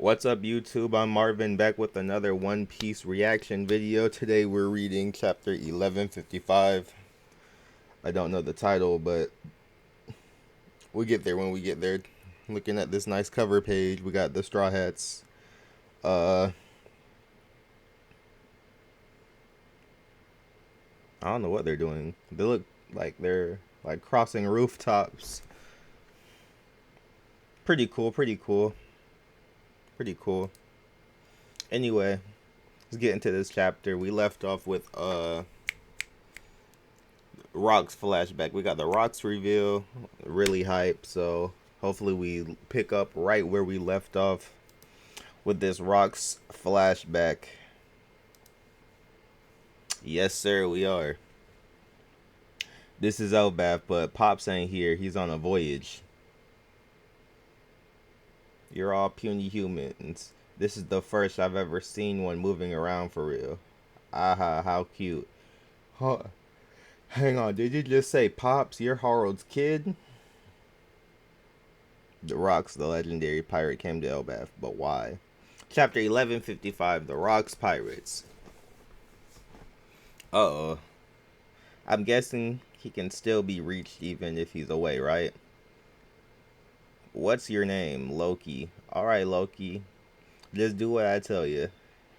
What's up, YouTube? I'm Marvin, back with another One Piece reaction video. Today we're reading chapter 1155. I don't know the title, but we'll get there when we get there. Looking at this nice cover page, we got the Straw Hats. I don't know what they're doing. They look like they're like crossing rooftops. Pretty cool, pretty cool. Pretty cool. Anyway, let's get into this chapter. We left off with Rocks flashback. We got the Rocks reveal, really hype. So hopefully we pick up right where we left off with this Rocks flashback. Yes, sir, we are. This is Elbaf, but Pops ain't here. He's on a voyage. You're all puny humans. This is the first I've ever seen one moving around for real. Aha, how cute. Huh. Hang on, did you just say Pops, you're Harold's kid? The Rocks, the legendary pirate, came to Elbaf, but why? Chapter 1155, The Rocks Pirates. Uh-oh. I'm guessing he can still be reached even if he's away, right? What's your name? Loki. Alright, Loki. Just do what I tell you.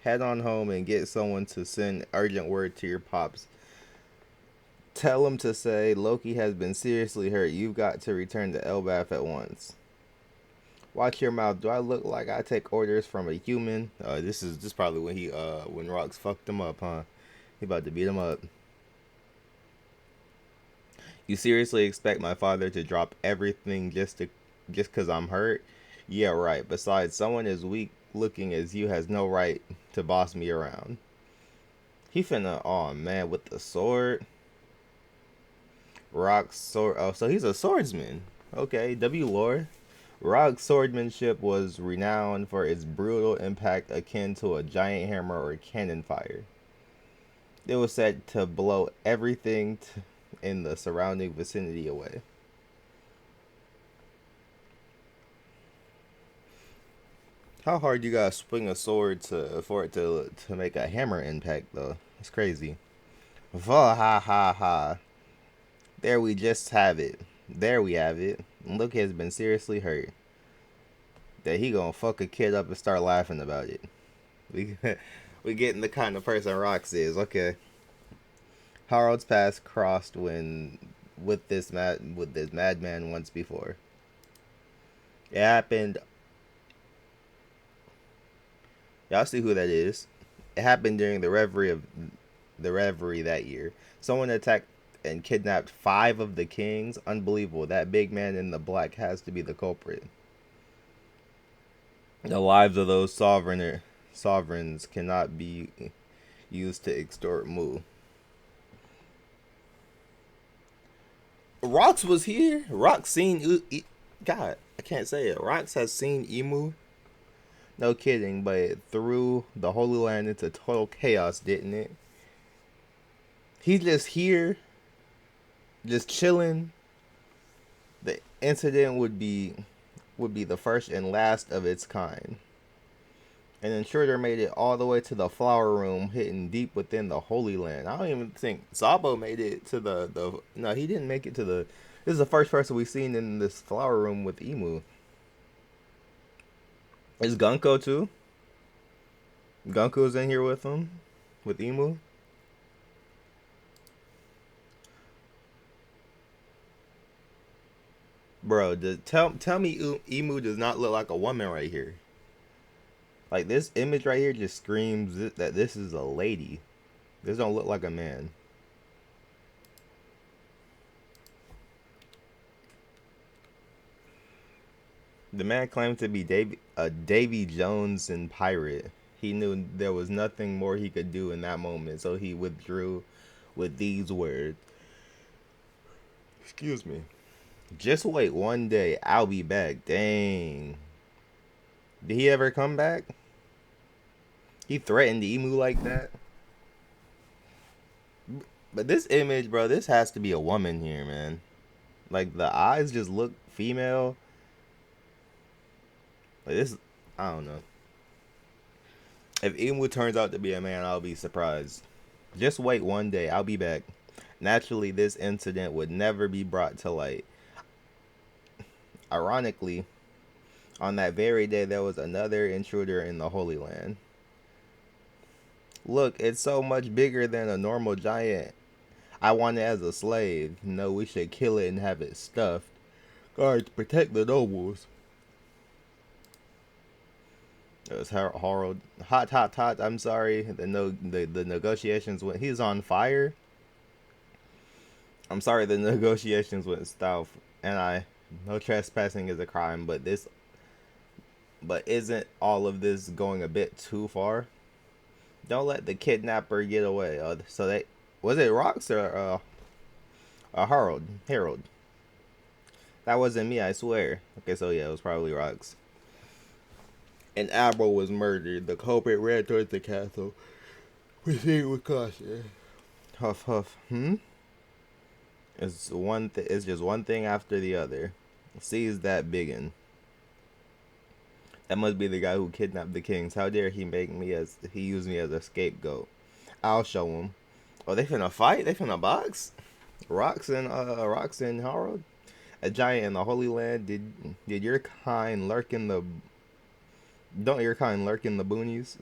Head on home and get someone to send urgent word to your pops. Tell him to say Loki has been seriously hurt. You've got to return to Elbaf at once. Watch your mouth. Do I look like I take orders from a human? This is probably when Rocks fucked him up, huh? He about to beat him up. You seriously expect my father to drop everything just cause I'm hurt? Yeah, right. Besides, someone as weak looking as you has no right to boss me around. He finna, oh man, with the sword. Rock's sword. Oh, so he's a swordsman. Okay, W lore. Rock's swordsmanship was renowned for its brutal impact akin to a giant hammer or cannon fire. It was said to blow everything in the surrounding vicinity away. How hard you gotta swing a sword for it to make a hammer impact though? It's crazy. Va ha ha ha. There we just have it. There we have it. Look has been seriously hurt. That he gonna fuck a kid up and start laughing about it. We getting the kind of person Rox is. Okay. Harold's path crossed when with this madman once before. It happened. Y'all see who that is? It happened during the reverie that year. Someone attacked and kidnapped 5 of the kings. Unbelievable. That big man in the black has to be the culprit. The lives of those sovereigns cannot be used to extort Mu. Rox was here. Rox seen God, I can't say it. Rox has seen Emu. No kidding, but it threw the Holy Land into total chaos, didn't it? He's just here, just chilling. The incident would be the first and last of its kind. An intruder made it all the way to the flower room, hidden deep within the Holy Land. I don't even think Sabo made it to the no, he didn't make it to the. This is the first person we've seen in this flower room with Emu. Is Gunko too? Gunko's in here with him, with Emu. Bro, tell me Emu does not look like a woman right here. Like, this image right here just screams that this is a lady. This don't look like a man. The man claimed to be Davy Jones and pirate. He knew there was nothing more he could do in that moment, so he withdrew with these words. Excuse me. Just wait one day, I'll be back. Dang. Did he ever come back? He threatened Emu like that? But this image, bro, this has to be a woman here, man. Like, the eyes just look female. Like, this, I don't know. If Imu turns out to be a man, I'll be surprised. Just wait one day, I'll be back. Naturally, this incident would never be brought to light. Ironically, on that very day, there was another intruder in the Holy Land. Look, it's so much bigger than a normal giant. I want it as a slave. No, we should kill it and have it stuffed. Guards, protect the nobles. It was Harold. Hot, hot, hot. I'm sorry. The negotiations went. He's on fire. I'm sorry. The negotiations went south, and no trespassing is a crime. But isn't all of this going a bit too far? Don't let the kidnapper get away. So they was it Rox or Harold? Harold. That wasn't me, I swear. Okay, so yeah, it was probably Rox. An admiral was murdered. The culprit ran towards the castle. Proceed with caution. Huff, huff. It's it's just one thing after the other. Seize that biggin. That must be the guy who kidnapped the kings. How dare he use me as a scapegoat? I'll show him. Oh, they finna fight? They finna box? Rox and Harold? A giant in the Holy Land? Did your kind lurk in the Don't your kind lurk in the boonies?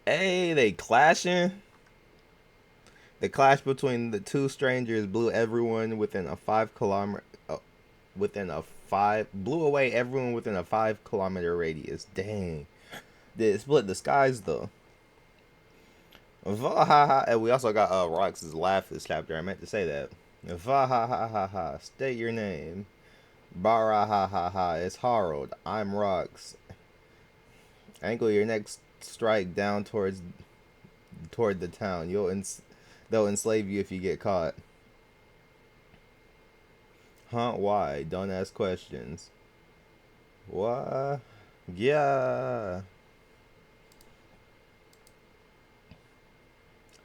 Hey, they clashing. The clash between the two strangers blew everyone within a 5 kilometer blew away everyone within a 5 kilometer radius. Dang. Did it split the skies though? Vahaha. And we also got Rox's laugh this chapter. I meant to say that. Vahaha. State your name. Barahaha. It's Harold. I'm Rox. Angle your next strike down toward the town. They'll enslave you if you get caught. Huh? Why? Don't ask questions. What? Yeah.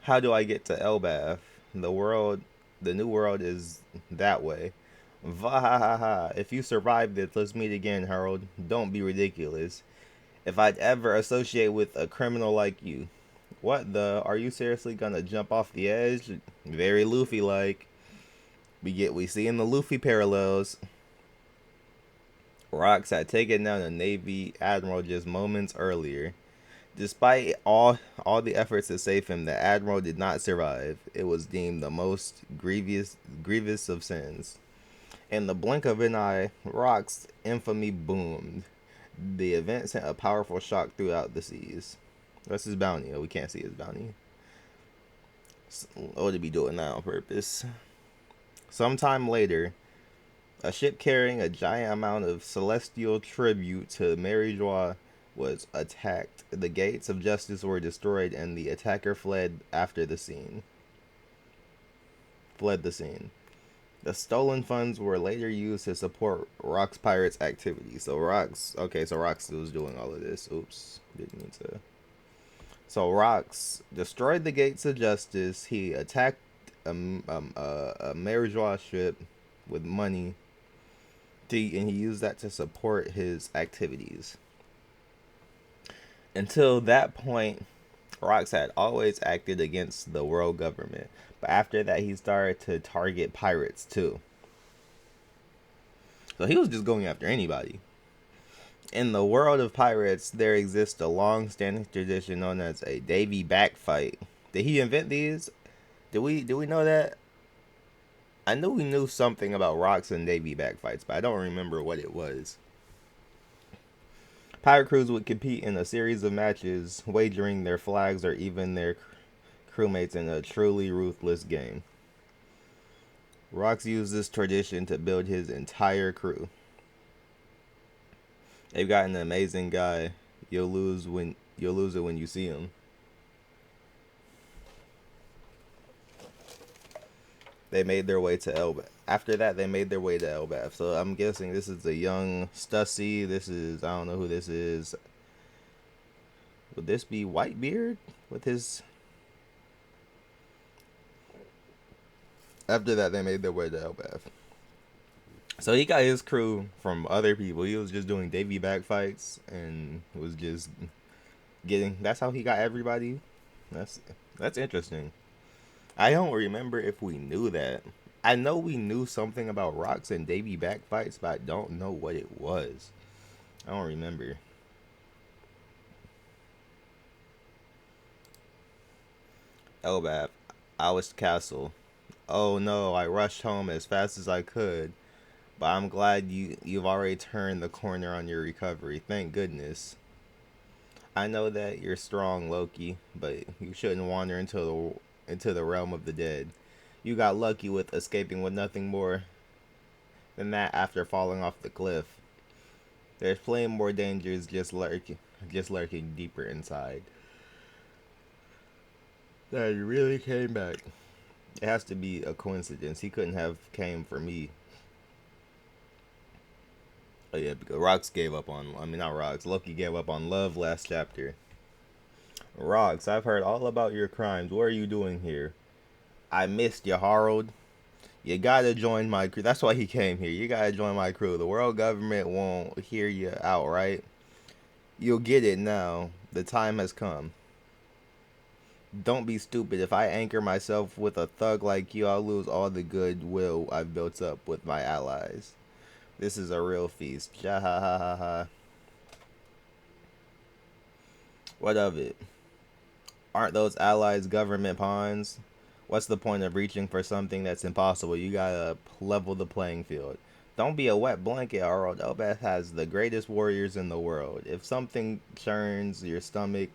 How do I get to Elbaf? The new world is that way. Vahaha. If you survive this, let's meet again, Harold. Don't be ridiculous. If I'd ever associate with a criminal like you. What the? Are you seriously gonna jump off the edge? Very Luffy-like. We see in the Luffy parallels. Rox had taken down a Navy admiral just moments earlier. Despite all the efforts to save him, the admiral did not survive. It was deemed the most grievous of sins. In the blink of an eye, Rox's infamy boomed. The event sent a powerful shock throughout the seas. What's his bounty? Oh, we can't see his bounty. What would he be doing that on purpose? Sometime later, a ship carrying a giant amount of celestial tribute to Mary Joie was attacked. The gates of justice were destroyed, and the attacker fled the scene. The stolen funds were later used to support Rox Pirates' activities. So Rox was doing all of this. Oops, didn't mean to. So Rox destroyed the gates of justice. He attacked a Mary Joie ship with money, and he used that to support his activities. Until that point, Rox had always acted against the world government. But after that, he started to target pirates too. So he was just going after anybody. In the world of pirates, there exists a long-standing tradition known as a Davy back fight. Did he invent these? Do we know that? I knew we knew something about Rox and Davy back fights, but I don't remember what it was. Pirate crews would compete in a series of matches, wagering their flags or even their crewmates in a truly ruthless game. Rox used this tradition to build his entire crew. They've got an amazing guy. You'll lose it when you see him. They made their way to Elbaf. After that, they made their way to Elbaf. So I'm guessing this is a young Stussy. I don't know who this is. Would this be Whitebeard with his? After that, they made their way to Elbaf. So he got his crew from other people. He was just doing Davy back fights and was just getting. That's how he got everybody. That's that's interesting. I don't remember if we knew that. I know we knew something about rocks and Davy back fights, but I don't know what it was. I don't remember. Elbaf, Alice Castle. Oh no, I rushed home as fast as I could, but I'm glad you've already turned the corner on your recovery. Thank goodness. I know that you're strong, Loki, but you shouldn't wander into the realm of the dead. You got lucky with escaping with nothing more than that after falling off the cliff. There's plenty more dangers just lurking deeper inside. That he really came back. It has to be a coincidence. He couldn't have came for me. Oh yeah, because Rocks gave up on. I mean, not Rocks. Loki gave up on love last chapter. Rocks, I've heard all about your crimes. What are you doing here? I missed you, Harold. You gotta join my crew. That's why he came here. You gotta join my crew. The world government won't hear you out, right? You'll get it now. The time has come. Don't be stupid. If I anchor myself with a thug like you, I'll lose all the goodwill I've built up with my allies. This is a real feast. Ja ha ha ha ha. What of it? Aren't those allies government pawns? What's the point of reaching for something that's impossible? You gotta level the playing field. Don't be a wet blanket, Arnold. Elbaf has the greatest warriors in the world. If something churns your stomach,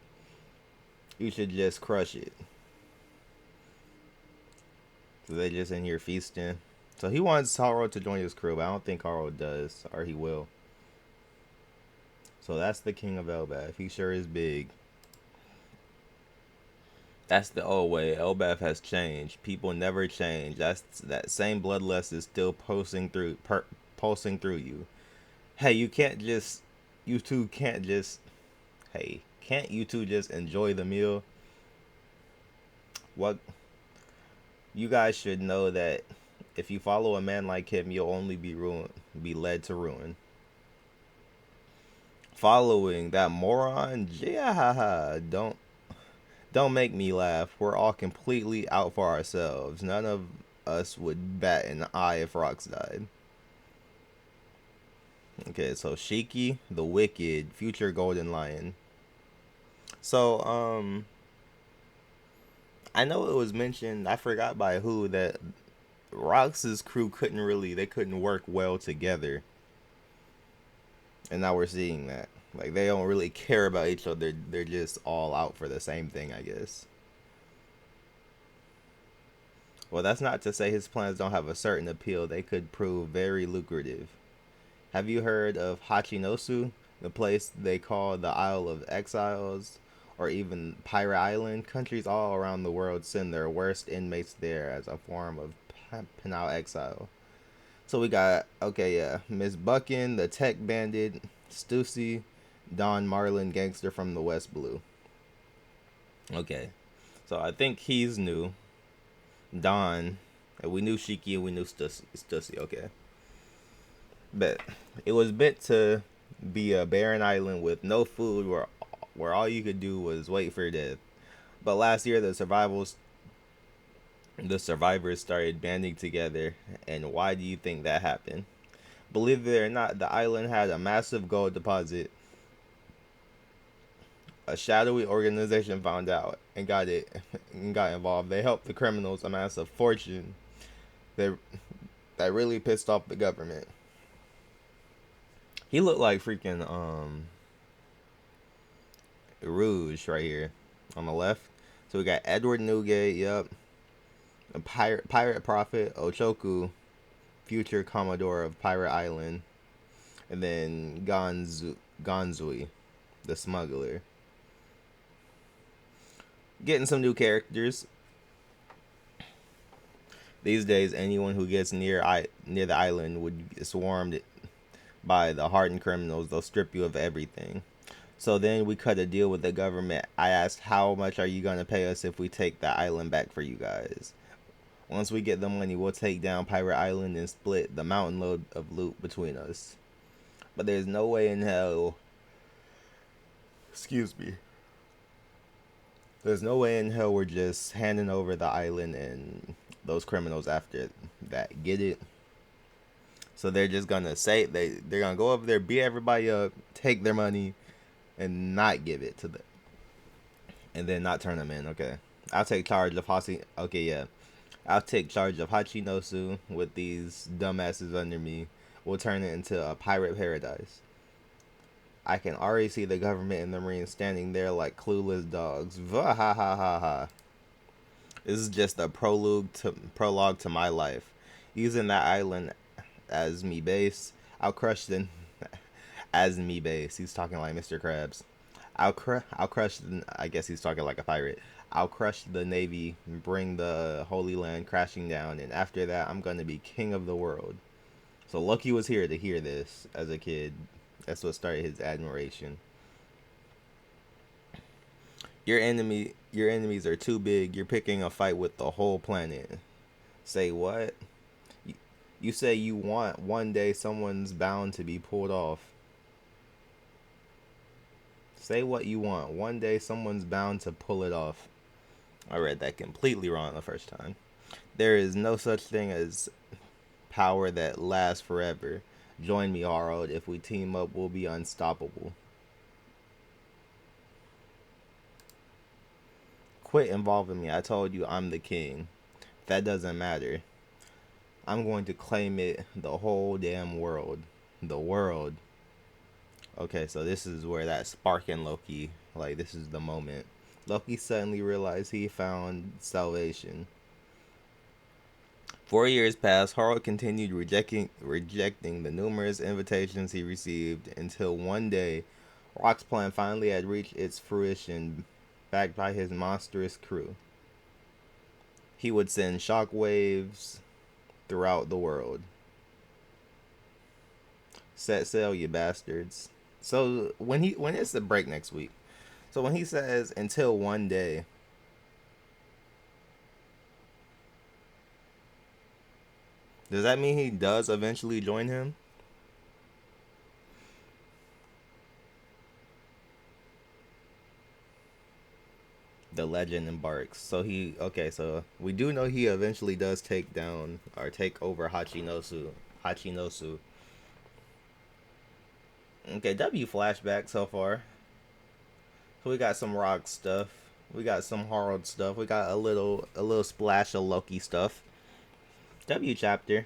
you should just crush it. So they just in here feasting. So he wants Harold to join his crew, but I don't think Harold does, or he will. So that's the king of Elbaf. He sure is big. That's the old way. Elbaf has changed. People never change. That same bloodlust is still pulsing through you. Hey, you can't just. You two can't just. Hey, can't you two just enjoy the meal? What? You guys should know that if you follow a man like him, you'll only be led to ruin. Following that moron, yeah, don't make me laugh. We're all completely out for ourselves. None of us would bat an eye if Rocks died. Okay, so Shiki, the Wicked, future Golden Lion. So, I know it was mentioned, I forgot by who, that Rox's crew they couldn't work well together. And now we're seeing that. Like, they don't really care about each other. They're just all out for the same thing, I guess. Well, that's not to say his plans don't have a certain appeal. They could prove very lucrative. Have you heard of Hachinosu, the place they call the Isle of Exiles, or even Pirate Island? Countries all around the world send their worst inmates there as a form of penal exile. So we got, okay, yeah, Miss Buckin, the tech bandit, Stussy, Don Marlin, gangster from the West Blue. Okay, so I think he's new. Don, and we knew Shiki and we knew Stussy. Okay, but it was meant to be a barren island with no food, where all you could do was wait for death. But last year the survivors started banding together, and why do you think that happened? Believe it or not, the island had a massive gold deposit. A shadowy organization found out and got involved. They helped the criminals amass a fortune that that really pissed off the government. He looked like freaking Rouge right here on the left. So we got Edward Newgate, yep. A pirate prophet, Ochoku, future Commodore of Pirate Island. And then Gonzui, the smuggler. Getting some new characters. These days, anyone who gets near the island would get swarmed by the hardened criminals. They'll strip you of everything. So then we cut a deal with the government. I asked, how much are you going to pay us if we take the island back for you guys? Once we get the money, we'll take down Pirate Island and split the mountain load of loot between us. But there's no way in hell. Excuse me. There's no way in hell we're just handing over the island and those criminals after that. Get it? So they're just gonna say they're gonna go over there, beat everybody up, take their money, and not give it to them, and then not turn them in. Okay, I'll take charge of Hachi. Okay, yeah, I'll take charge of Hachinosu with these dumbasses under me. We'll turn it into a pirate paradise. I can already see the government and the Marines standing there like clueless dogs. Va ha ha ha ha. This is just a prologue to my life. Using that island as me base, I'll crush the as me base. He's talking like Mr. Krabs. I'll crush. I guess he's talking like a pirate. I'll crush the navy, bring the Holy Land crashing down, and after that, I'm gonna be king of the world. So Loki was here to hear this as a kid. That's what started his admiration. Your enemies are too big. You're picking a fight with the whole planet. Say what? You say you want one day someone's bound to be pulled off. Say what you want. One day someone's bound to pull it off. I read that completely wrong the first time. There is no such thing as power that lasts forever. Join me, Harold. If we team up, we'll be unstoppable. Quit involving me. I told you I'm the king. That doesn't matter. I'm going to claim it the whole damn world. The world. Okay, so this is where that spark in Loki, like, this is the moment. Loki suddenly realized he found salvation. 4 years passed. Harold continued rejecting the numerous invitations he received until one day, Rock's plan finally had reached its fruition, backed by his monstrous crew. He would send shockwaves throughout the world. Set sail, you bastards. So when it's the break next week, so when he says until one day, does that mean he does eventually join him? The legend embarks. So so we do know he eventually does take down or take over Hachinosu. Okay, W flashback so far. So we got some Rock stuff. We got some Harold stuff. We got a little splash of Loki stuff. W chapter.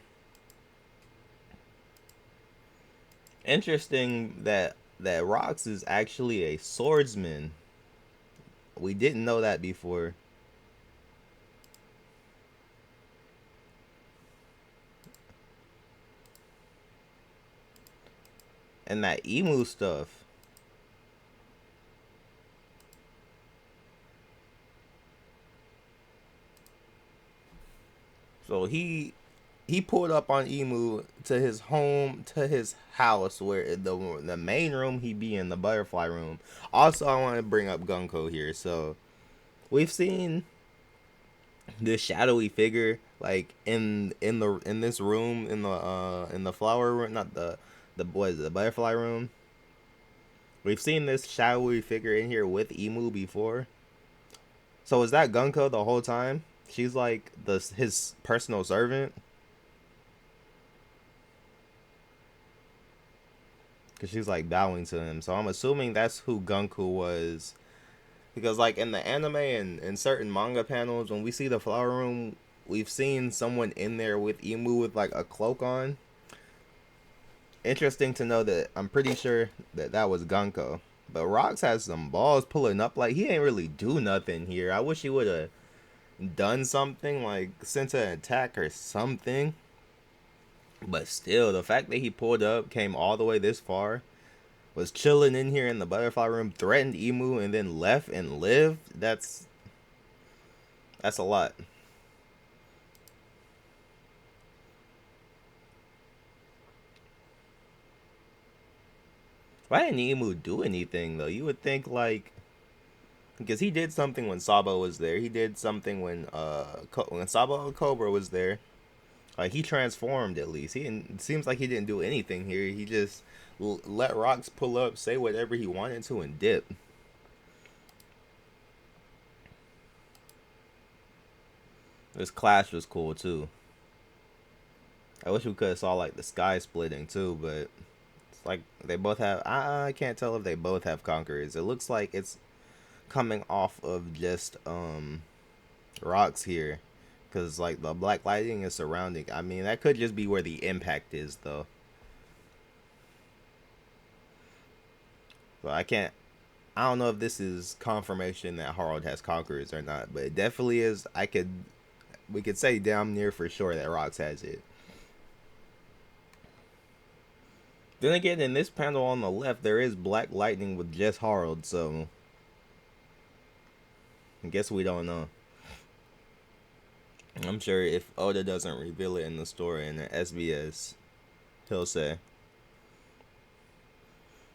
Interesting that Rox is actually a swordsman. We didn't know that before. And that emu stuff. So he pulled up on Emu to his home, to his house, where the main room he be in, the butterfly room. Also, I want to bring up Gunko here. So we've seen this shadowy figure like in this room, in the flower room, not the boys, the butterfly room. We've seen this shadowy figure in here with Emu before. So is that Gunko the whole time? She's like his personal servant. Because she's like bowing to him. So I'm assuming that's who Gunko was. Because like in the anime and in certain manga panels, when we see the flower room, we've seen someone in there with Emu with like a cloak on. Interesting to know that I'm pretty sure that was Gunko. But Rox has some balls pulling up. Like, he ain't really do nothing here. I wish he would have done something, like sent an attack or something. But still, the fact that he pulled up, came all the way this far, was chilling in here in the butterfly room, threatened Emu, and then left and lived, that's a lot. Why didn't Emu do anything, though? You would think, like, Because he did something when Sabo was there. He did something when Sabo and Cobra was there. Like he transformed at least. He didn't, it seems like he didn't do anything here. He just let Rocks pull up, say whatever he wanted to, and dip. This clash was cool too. I wish we could have saw like the sky splitting too, but it's like they both have. I can't tell if they both have conquerors. It looks like it's coming off of just Rocks here, because like the black lighting is surrounding. I mean, that could just be where the impact is though. So I can't. I don't know if this is confirmation that Harold has conquerors or not, but it definitely is. We could say damn near for sure that Rocks has it. Then again, in this panel on the left, there is black lightning with just Harold, so I guess we don't know. I'm sure if Oda doesn't reveal it in the story in the SBS, he'll say.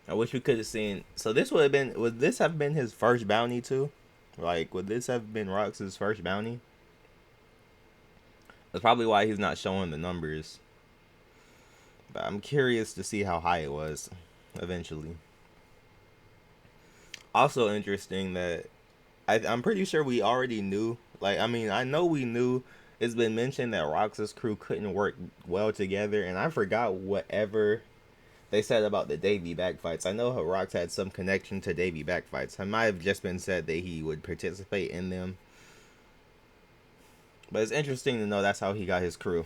I wish we could have seen. So this would have been. Would this have been his first bounty too? Like, would this have been Rox's first bounty? That's probably why he's not showing the numbers. But I'm curious to see how high it was eventually. Also interesting that I'm pretty sure we already knew. Like, I mean, I know we knew. It's been mentioned that Rox's crew couldn't work well together, and I forgot whatever they said about the Davy backfights. I know Rox had some connection to Davy backfights. It might have just been said that he would participate in them. But it's interesting to know that's how he got his crew.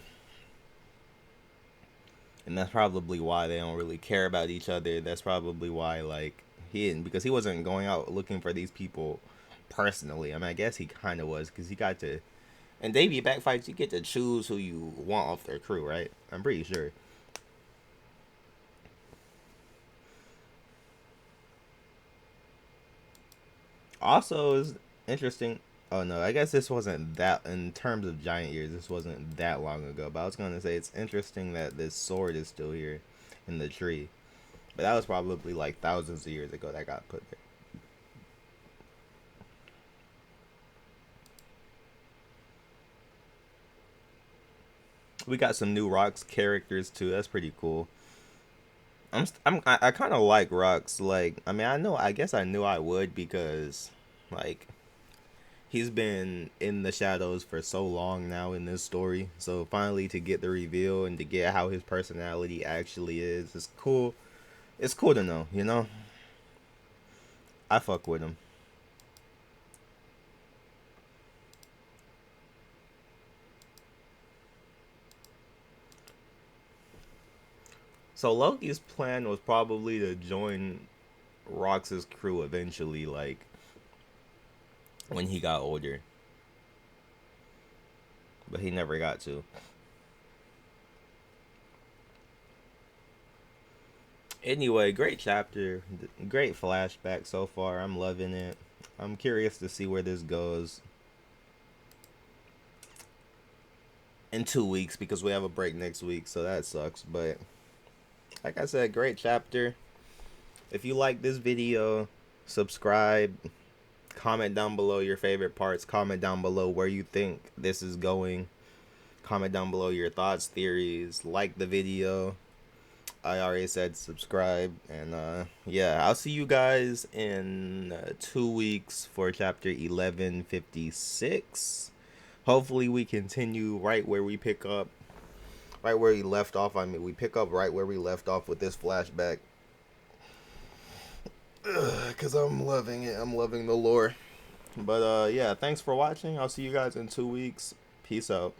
And that's probably why they don't really care about each other. That's probably why, like, he didn't, because he wasn't going out looking for these people personally. I mean, I guess he kind of was, because he got to. In Davy backfights, you get to choose who you want off their crew, right? I'm pretty sure. Also, is interesting. Oh no, I guess this wasn't that in terms of giant years. This wasn't that long ago. But I was gonna say it's interesting that this sword is still here in the tree. But that was probably like thousands of years ago that got put there. We got some new Rocks characters too. That's pretty cool. I kind of like Rocks. Like, I mean, I know. I guess I knew I would because, like, he's been in the shadows for so long now in this story. So finally to get the reveal and to get how his personality actually is, it's cool. It's cool to know, you know? I fuck with him. So Loki's plan was probably to join Rox's crew eventually, like when he got older. But he never got to. Anyway, great chapter. Great flashback so far. I'm loving it. I'm curious to see where this goes in 2 weeks because we have a break next week, so that sucks. But like I said, great chapter. If you like this video, subscribe, comment down below your favorite parts, comment down below where you think this is going, comment down below your thoughts, theories, like the video. I already said subscribe, and yeah, I'll see you guys in 2 weeks for chapter 1156. Hopefully we continue right where we pick up, right where we left off. I mean, we pick up right where we left off with this flashback. Because I'm loving it. I'm loving the lore. But yeah, thanks for watching. I'll see you guys in 2 weeks. Peace out.